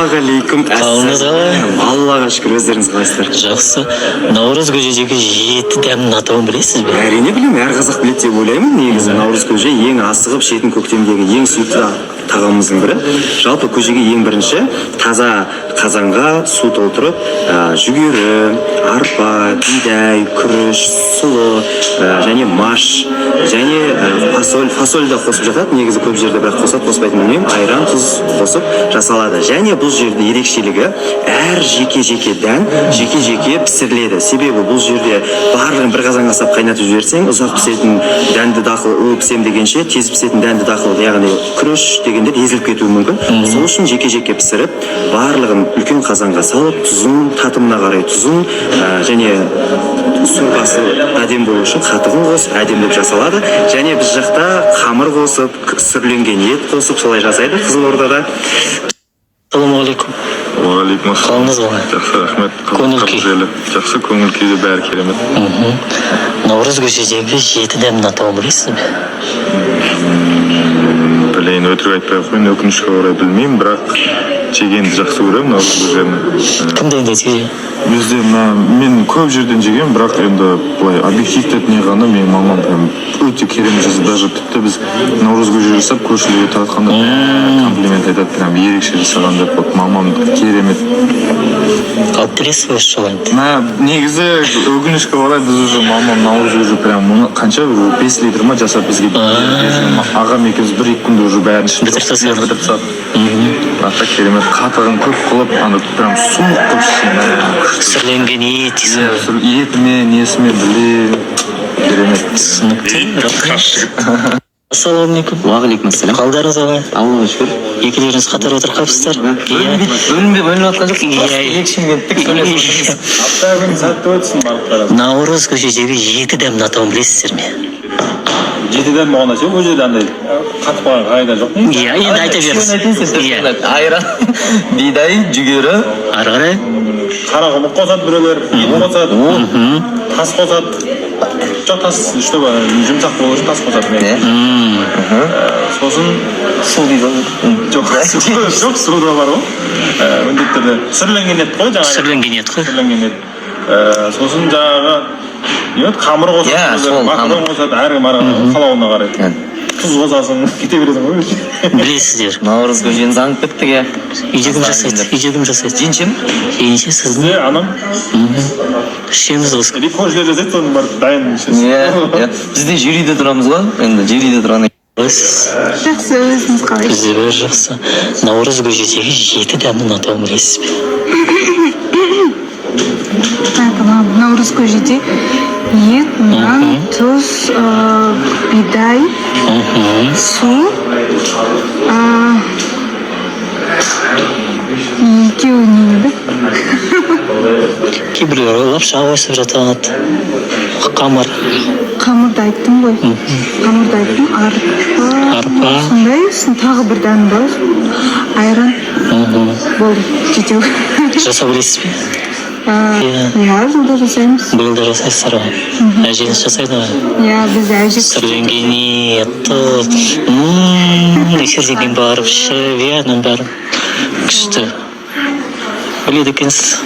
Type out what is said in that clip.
ассалаумағалейкум. Қалыңыз қалай? Аллаға шүкір, өздеріңіз қалайсыздар? Жақсы. Наурыз көжедегі 7 дәмнің атауын білесіз бе? Әрине білемін, әр қазақ біледі деп ойлаймын. Негізі наурыз көже ең асығып шетін көктемдегі ең сүйікті тағамымыздың бірі. Жалпы көжеге ең бірінші таза қазанға су толтырып, жүгері, арпа, бидай, күріш, сұлы, және маш, және фасоль да қосып жатады. Негізі көп жерде бірақ қосады, қоспайтын білмеймін. Айран, тұз қосып жасалады. Және бұл жерде ерекшелігі әр жеке-жеке дән жеке-жеке пісіріледі. Себебі бұл жерде барлығын бір қазанға сап қайнатып жіберсең, ұзақ пісетін дәнді дақыл, пісем дегенше тез пісетін дәнді дақыл, яғни күріш дегенде езіліп кетуі мүмкін. Сол үшін жеке-жеке пісіріп, барлығын үлкен қазанға салып, тұзын, татымына қарай тұзын, және сорпасы әдем болу үшін қатығын қосып, әдемдеп жасалады. Және біз жақта қамыр қосып, сүрленген ет қосып, солай жасайды Қызылордада. Ассалаумағалейкум. Уағалейкум ассалам. Қалыңыз қалай? Жақсы, рахмет. Көңіл күй? Жақсы, көңіл күйде бәрі керемет. Наурыз көжедегі 7 дәмнің атауын білесіз бе? Білейін, өтірік айтпай ақ қояйын, өкінішке орай білмеймін, бірақ жегенді жақсы көремін наурыз көжені. Кім дайындайды? Бізде мен көп жерден жегемін, бірақ енді былай объективті не ғана менің мамам прям өте керемет жасайды. Даже тіпті біз наурыз көже жасап көршілерге таратқанда комплимент айтады, прям ерекше жасаған деп. Вот мамам керемет. Алып бересіз бе шоланды? Негізі өкінішке орай біз уже мамам наурыз көже прям қанша 5 литр ма жасап бізге ағам екеуміз 1-2 күнде уже бәрін ішіп бітіріп тастады. Ата керемет қатығын көп қылып, прям суық қылып ішкен. Сүрленген ет, Етіме, несіме біле керемет. түсінікті. Ассалаумағалейкум. Уағалейкум ассалам. Қалдарыңыз қалай? Аллаға шүкір. Екеулеріңіз қатар отырып қалыпсыздар. Бөлініп жатқан жоқ. Шымкенттік сөйлесіп отырмыз. Аптағын сәтті өтсін барлықтары. Наурыз көжедегі 7 дәмнің атауын білесіздер ме? Жетіден болғанда ше, ол жерде андай қатып қалған қағида жоқ. Иә, енді айта беріңіз. Айран, бидай, жүгері. Ары қарай? Қарақұмық қосады біреулер, ет қосады, тас қосады. Жоқ, тас чтобы жұмсақ болу үшін тас қосады. Сосын Су дейді. жоқ, су да бар ғой. Міндетті түрде сүрленген ет қой жаңағы. Сүрленген ет қой. Сүрленген ет. Сосын жаңағы қамыр қосады, мақдан қосады, әркім қалауына қарай. Тұз қосасың, кете бересің ғой. Білесіздер. Наурыз көжені заңып кеттік, иә. Үйде кім жасайды? Үйде кім жасайды? Жеңшем? Енше сіздің? Бізде анам Ішеміз осы. репожилер жасайды, соның барып дайын ішесің. Иә. Бізде жюриде тұрамыз ғой. Енді жюриде тұрған. Жақсы, өзіңіз қалай? Бізде бәрі жақсы. Наурыз көжедегі 7 дәмнің атауын білесіз бе? Наурыз көжеде ет, нан, тұз, бидай, су, екеуі не еді? Кейбіреулер лапша қосып жатады. Қамыр. Қамырды айттым ғой. Қамырды айттым. Арпа. Сондай, тағы бір дән бар. Айран. Болды, жетеу. Жасап білесіз бе? Иә, жылда жасаймыз. Биыл да жасайсыздар ғой. Әжеңіз жасайды ғой. Иә, біз әже. Сүрленген ет, тұз. Эфирден барып ішіп, иә, бәрі күшті. Біледі екенсіз.